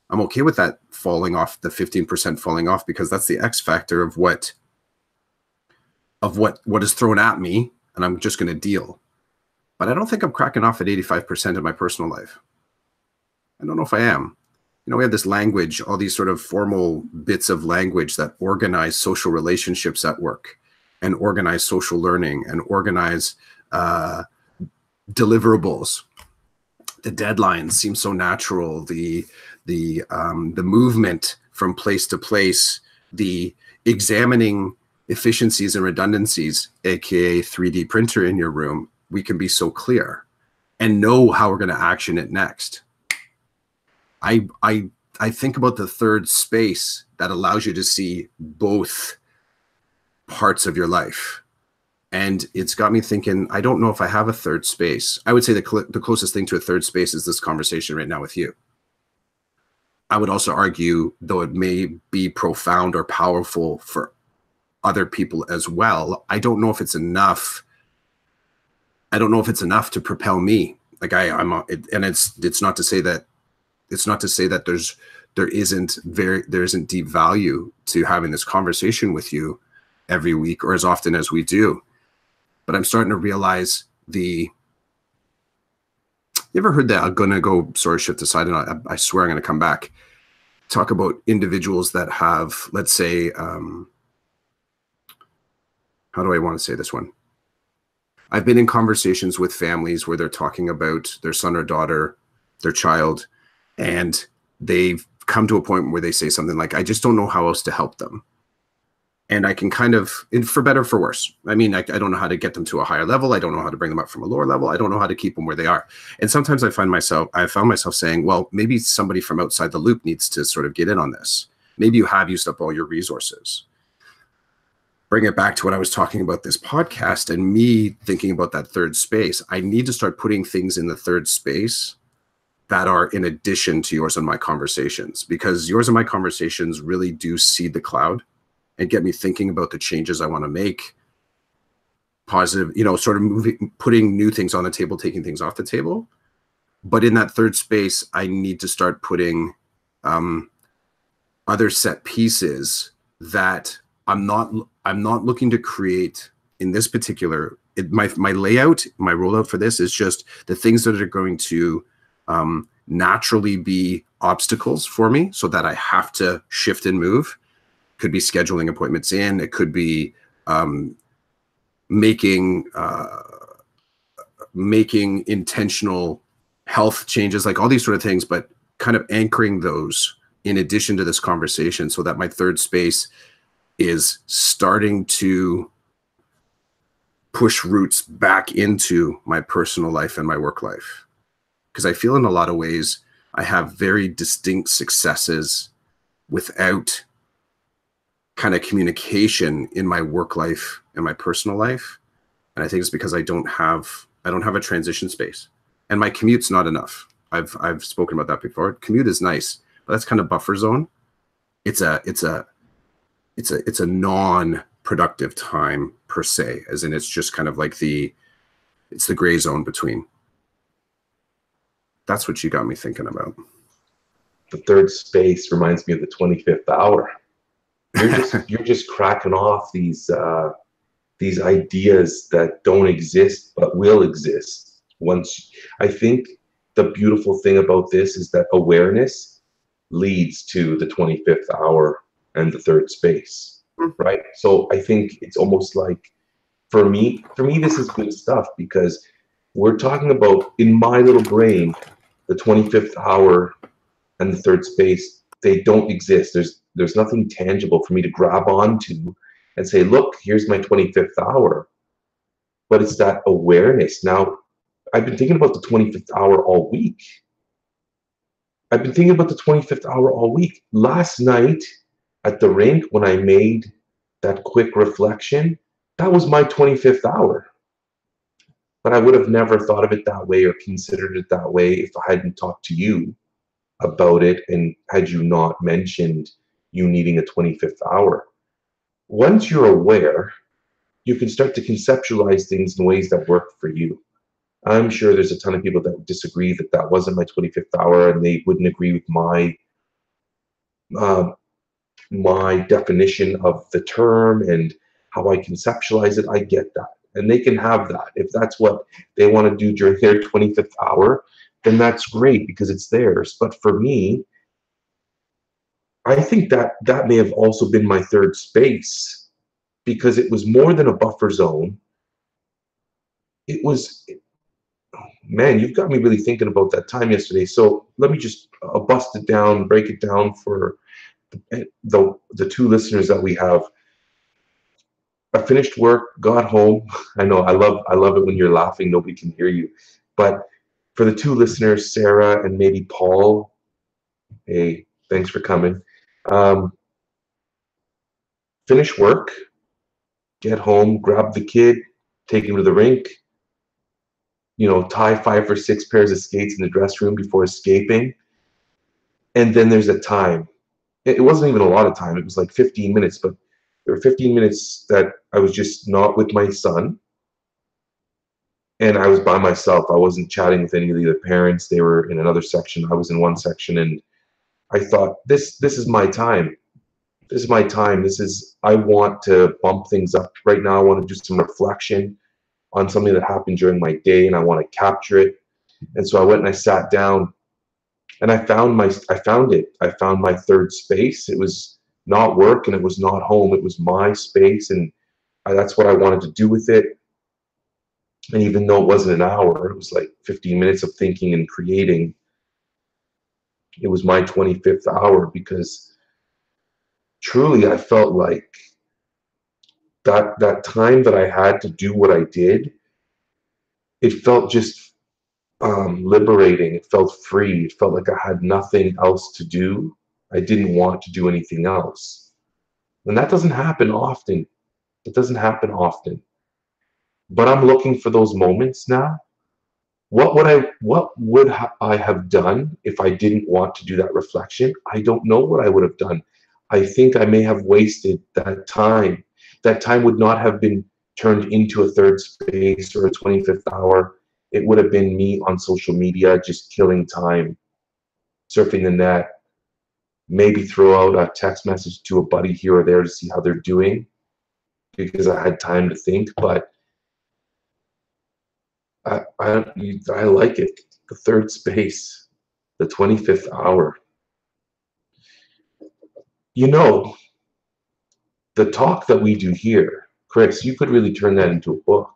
[SPEAKER 2] I'm okay with that falling off, the 15% falling off, because that's the X factor of what is thrown at me, and I'm just going to deal. But I don't think I'm cracking off at 85% of my personal life. I don't know if I am. You know, we have this language, all these sort of formal bits of language that organize social relationships at work. and organize social learning and organize deliverables. The deadlines seem so natural. The movement from place to place, the examining efficiencies and redundancies, aka 3D printer in your room, we can be so clear and know how we're going to action it next. I think about the third space that allows you to see both parts of your life. And it's got me thinking, I don't know if I have a third space. I would say the closest thing to a third space is this conversation right now with you. I would also argue, though it may be profound or powerful for other people as well, I don't know if it's enough. I don't know if it's enough to propel me. Like and it's not to say that there isn't deep value to having this conversation with you every week or as often as we do. But I'm starting to realize you ever heard that? I'm going to go shift aside, and I swear I'm going to come back. Talk about individuals that have, let's say, how do I want to say this one? I've been in conversations with families where they're talking about their son or daughter, their child, and they've come to a point where they say something like, I just don't know how else to help them. And I can kind of, for better or for worse, I mean, I don't know how to get them to a higher level. I don't know how to bring them up from a lower level. I don't know how to keep them where they are. And sometimes I found myself saying, well, maybe somebody from outside the loop needs to sort of get in on this. Maybe you have used up all your resources. Bring it back to what I was talking about this podcast and me thinking about that third space. I need to start putting things in the third space that are in addition to yours and my conversations, because yours and my conversations really do seed the cloud and get me thinking about the changes I want to make, positive, sort of putting new things on the table, taking things off the table. But in that third space, I need to start putting other set pieces that I'm not looking to create in this particular, my layout, my rollout for this is just the things that are going to naturally be obstacles for me so that I have to shift and move. Could be scheduling appointments in. It could be making intentional health changes, like all these sort of things, but kind of anchoring those in addition to this conversation so that my third space is starting to push roots back into my personal life and my work life. Because I feel in a lot of ways I have very distinct successes without kind of communication in my work life and my personal life. And I think it's because I don't have a transition space, and my commute's not enough. I've spoken about that before. Commute is nice, but that's kind of buffer zone. It's a non-productive time per se, as in it's just kind of like it's the gray zone between. That's what you got me thinking about.
[SPEAKER 1] The third space reminds me of the 25th hour. You're just cracking off these ideas that don't exist but will exist once. I think the beautiful thing about this is that awareness leads to the 25th hour and the third space, right? So I think it's almost like, for me, this is good stuff, because we're talking about, in my little brain, the 25th hour and the third space, they don't exist. There's nothing tangible for me to grab onto and say, look, here's my 25th hour. But it's that awareness. Now, I've been thinking about the 25th hour all week. Last night at the rink, when I made that quick reflection, that was my 25th hour. But I would have never thought of it that way or considered it that way if I hadn't talked to you about it and had you not mentioned you needing a 25th hour. Once you're aware, you can start to conceptualize things in ways that work for you. I'm sure there's a ton of people that would disagree that that wasn't my 25th hour, and they wouldn't agree with my definition of the term and how I conceptualize it. I get that. And they can have that. If that's what they want to do during their 25th hour, then that's great, because it's theirs. But for me, I think that may have also been my third space, because it was more than a buffer zone. It was, man, you've got me really thinking about that time yesterday. So let me just bust it down, break it down for the two listeners that we have. I finished work, got home. I know I love it when you're laughing. Nobody can hear you. But for the two listeners, Sarah and maybe Paul, hey, thanks for coming. Um, Finish work, get home, grab the kid, take him to the rink, tie 5 or 6 pairs of skates in the dress room before escaping. And then there's a time. It wasn't even a lot of time. It was like 15 minutes, but there were 15 minutes that I was just not with my son. And I was by myself. I wasn't chatting with any of the other parents. They were in another section. I was in one section, and I thought, this is my time. This is my time. I want to bump things up right now. I want to do some reflection on something that happened during my day, and I want to capture it. And so I went and I sat down, and I found it. I found my third space. It was not work, and it was not home. It was my space, and that's what I wanted to do with it. And even though it wasn't an hour, it was like 15 minutes of thinking and creating. It was my 25th hour, because truly I felt like that time that I had to do what I did, it felt just liberating. It felt free. It felt like I had nothing else to do. I didn't want to do anything else. And that doesn't happen often. It doesn't happen often. But I'm looking for those moments now. What would I have done if I didn't want to do that reflection? I don't know what I would have done. I think I may have wasted that time. That time would not have been turned into a third space or a 25th hour. It would have been me on social media, just killing time, surfing the net, maybe throw out a text message to a buddy here or there to see how they're doing, because I had time to think. But I like it. The third space, the 25th hour. The talk that we do here, Chris, you could really turn that into a book.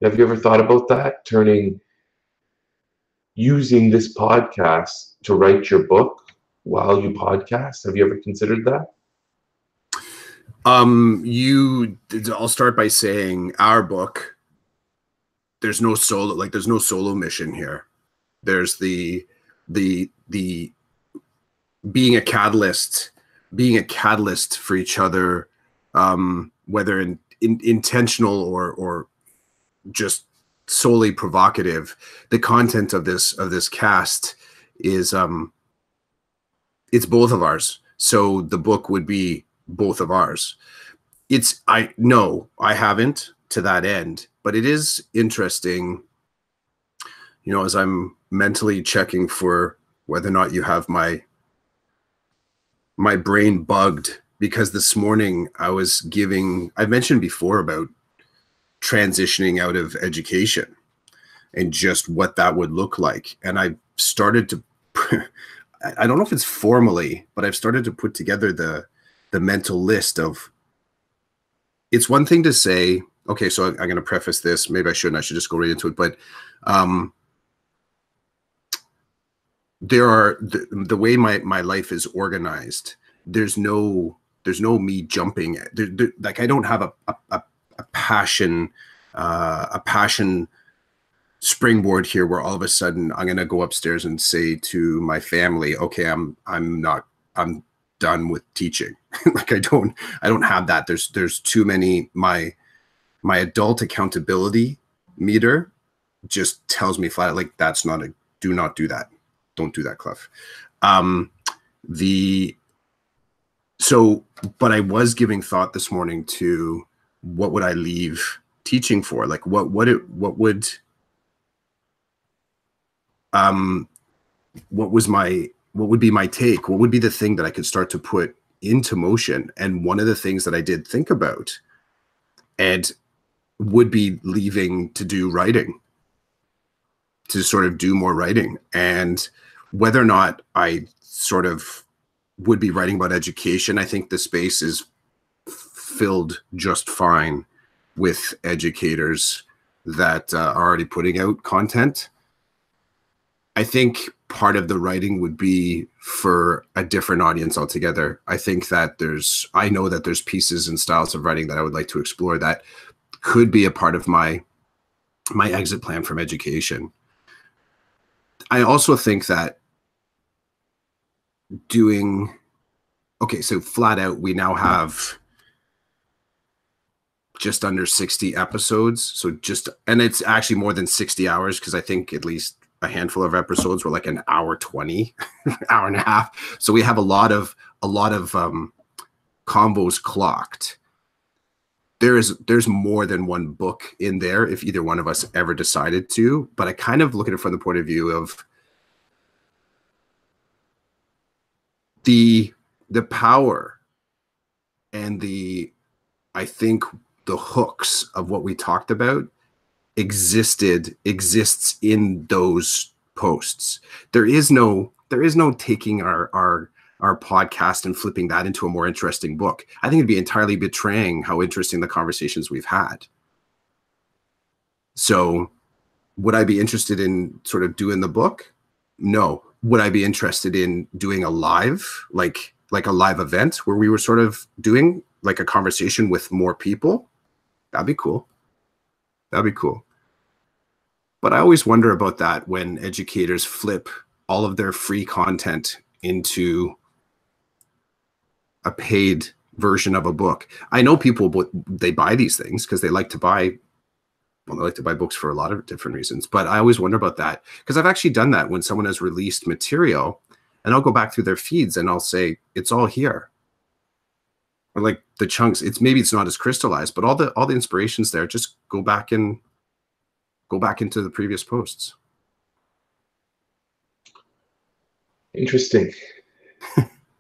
[SPEAKER 1] Have you ever thought about that? Using this podcast to write your book while you podcast? Have you ever considered that?
[SPEAKER 2] I'll start by saying our book, there's no solo mission here. There's the being a catalyst for each other, whether intentional or just solely provocative. The content of this cast is it's both of ours. So the book would be both of ours. I haven't to that end, but it is interesting, as I'm mentally checking for whether or not you have my brain bugged, because this morning I've mentioned before about transitioning out of education and just what that would look like. And I started to, I don't know if it's formally, but I've started to put together the mental list of, it's one thing to say, okay, so I'm going to preface this. Maybe I shouldn't. I should just go right into it. But there are the way my life is organized. There's no me jumping. Like I don't have a passion springboard here where all of a sudden I'm going to go upstairs and say to my family, okay, I'm done with teaching. Like I don't have that. There's too many. My adult accountability meter just tells me flat, like that's not do not do that. Don't do that, Clef. But I was giving thought this morning to what would I leave teaching for? Like what would be my take? What would be the thing that I could start to put into motion? And one of the things that I did think about and would be leaving to do writing, to sort of do more writing, and whether or not I sort of would be writing about education. I think the space is filled just fine with educators that are already putting out content. I think part of the writing would be for a different audience altogether. I think that I know that there's pieces and styles of writing that I would like to explore that could be a part of my exit plan from education. I also think that so flat out, we now have just under 60 episodes. And it's actually more than 60 hours, because I think at least a handful of episodes were like an hour 20, hour and a half. So we have a lot of combos clocked. There's more than one book in there if either one of us ever decided to, but I kind of look at it from the point of view of the power and I think the hooks of what we talked about exists in those posts. There is no taking our podcast and flipping that into a more interesting book. I think it'd be entirely betraying how interesting the conversations we've had. So would I be interested in sort of doing the book? No. Would I be interested in doing a live, like a live event where we were sort of doing like a conversation with more people? That'd be cool. That'd be cool. But I always wonder about that when educators flip all of their free content into a paid version of a book. I know people, they buy these things because they like to buy books for a lot of different reasons. But I always wonder about that, because I've actually done that when someone has released material, and I'll go back through their feeds and I'll say, it's all here. Or like the chunks, maybe it's not as crystallized, but all the inspiration's there. Just go back into the previous posts.
[SPEAKER 1] Interesting.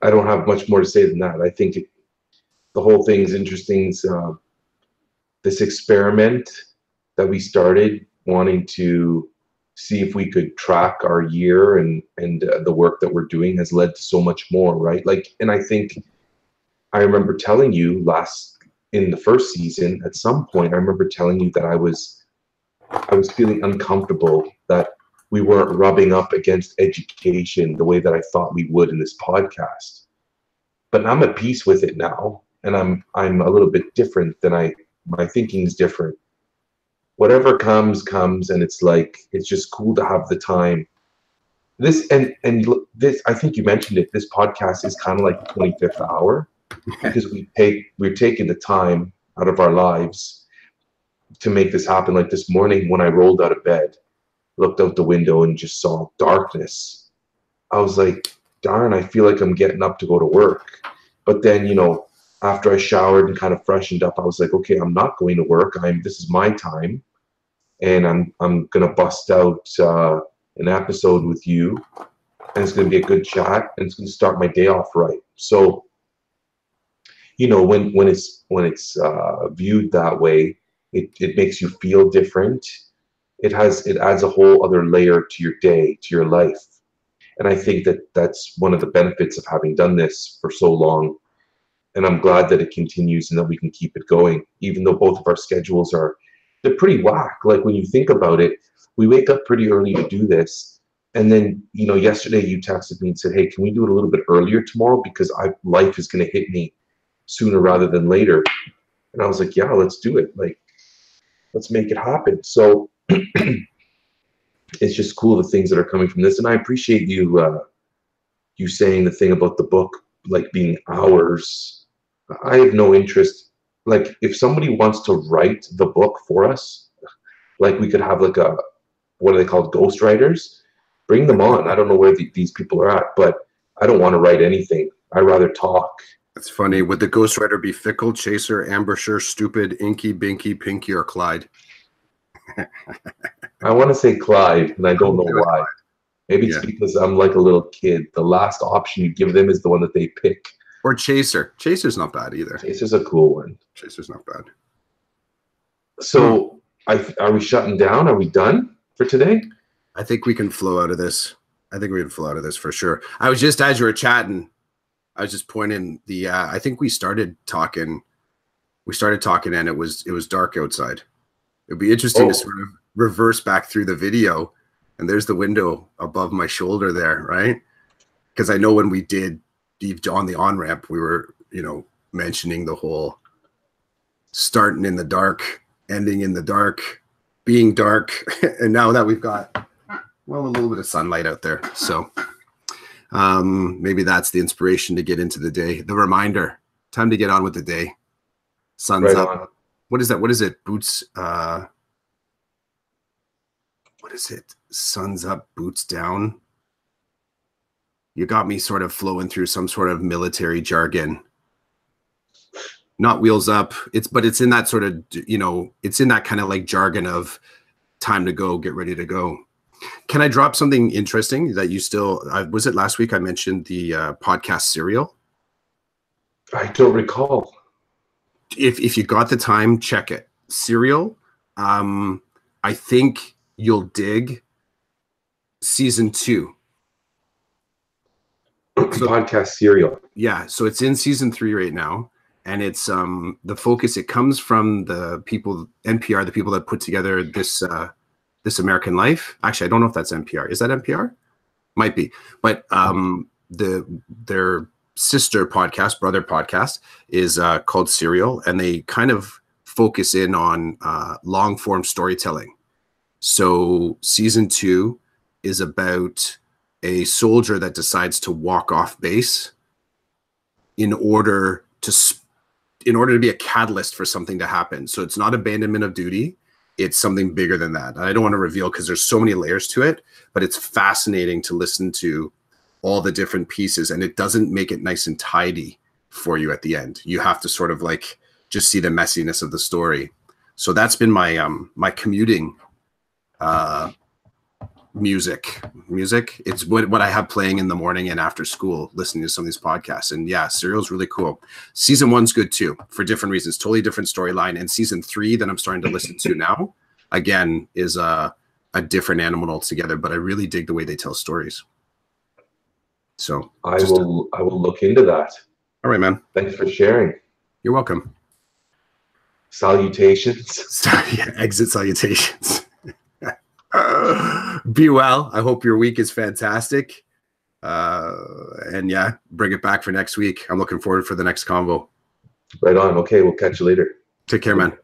[SPEAKER 1] I don't have much more to say than that. I think the whole thing's interesting. This experiment that we started, wanting to see if we could track our year and the work that we're doing, has led to so much more, right? And I think I remember telling you in the first season, at some point, I remember telling you that I was feeling uncomfortable that we weren't rubbing up against education the way that I thought we would in this podcast. But I'm at peace with it now, and I'm a little bit different than my thinking's different. Whatever comes, and it's just cool to have the time. This and this, I think you mentioned it, this podcast is kind of like the 25th hour, because we're taking the time out of our lives to make this happen. Like this morning when I rolled out of bed, looked out the window and just saw darkness. I was like, darn, I feel like I'm getting up to go to work. But then, after I showered and kind of freshened up, I was like, okay, I'm not going to work. This is my time, and I'm gonna bust out an episode with you, and it's gonna be a good chat, and it's gonna start my day off right. So, when it's viewed that way, it makes you feel different. It adds a whole other layer to your day, to your life. And I think that's one of the benefits of having done this for so long. And I'm glad that it continues and that we can keep it going, even though both of our schedules they're pretty whack. Like when you think about it, we wake up pretty early to do this. And then, yesterday you texted me and said, hey, can we do it a little bit earlier tomorrow? Because life is going to hit me sooner rather than later. And I was like, yeah, let's do it. Let's make it happen. So it's just cool, the things that are coming from this. And I appreciate you saying the thing about the book, being ours. I have no interest. If somebody wants to write the book for us, we could have what are they called? Ghostwriters. Bring them on. I don't know where these people are at, but I don't want to write anything. I'd rather talk.
[SPEAKER 2] That's funny. Would the ghostwriter be Fickle, Chaser, Ambusher, Stupid, Inky, Binky, Pinky, or Clyde?
[SPEAKER 1] I want to say Clyde, and I don't know why. Maybe it's because I'm like a little kid. The last option you give them is the one that they pick.
[SPEAKER 2] Or Chaser. Chaser's not bad either.
[SPEAKER 1] Chaser's a cool one.
[SPEAKER 2] Chaser's not bad.
[SPEAKER 1] So, are we shutting down? Are we done for today?
[SPEAKER 2] I think we can flow out of this. For sure. I was just, as you were chatting, I was just pointing I think we started talking we started talking, and it was dark outside. It'd be interesting to sort of reverse back through the video, and there's the window above my shoulder there, right? Because I know when we did on the on-ramp, we were, you know, mentioning the whole starting in the dark, ending in the dark, being dark. And now that we've got, well, a little bit of sunlight out there. So maybe that's the inspiration to get into the day. The reminder, time to get on with the day. Sun's
[SPEAKER 1] Right
[SPEAKER 2] up.
[SPEAKER 1] on.
[SPEAKER 2] What is that? What is it? Boots. What is it? Sun's up, boots down. You got me sort of flowing through some sort of military jargon. Not wheels up. But it's in that sort of, you know, it's in that kind of like jargon of time to go, get ready to go. Can I drop something interesting that you still, was it last week I mentioned the podcast Serial?
[SPEAKER 1] I don't recall.
[SPEAKER 2] If you got the time, check it. Serial. I think you'll dig season 2.
[SPEAKER 1] So, podcast Serial.
[SPEAKER 2] Yeah, so it's in season 3 right now, and it's the focus. It comes from the people, NPR, the people that put together this American Life. Actually, I don't know if that's NPR. Is that NPR? Might be, but their sister podcast, brother podcast, is called Serial, and they kind of focus in on long form storytelling. So season 2 is about a soldier that decides to walk off base in order to be a catalyst for something to happen. So it's not abandonment of duty. It's something bigger than that. I don't want to reveal because there's so many layers to it, but it's fascinating to listen to all the different pieces, and it doesn't make it nice and tidy for you at the end. You have to sort of like just see the messiness of the story. So that's been my my commuting music. It's what I have playing in the morning and after school, listening to some of these podcasts. And yeah, Serial's really cool. Season 1's good too, for different reasons, totally different storyline. And season 3 that I'm starting to listen to now, again, is a different animal altogether, but I really dig the way they tell stories. So
[SPEAKER 1] I will look into that.
[SPEAKER 2] All right, man.
[SPEAKER 1] Thanks for sharing.
[SPEAKER 2] You're welcome.
[SPEAKER 1] Salutations.
[SPEAKER 2] Yeah, exit salutations. Be well. I hope your week is fantastic. And yeah, bring it back for next week. I'm looking forward for the next convo.
[SPEAKER 1] Right on. Okay, we'll catch you later.
[SPEAKER 2] Take care, man.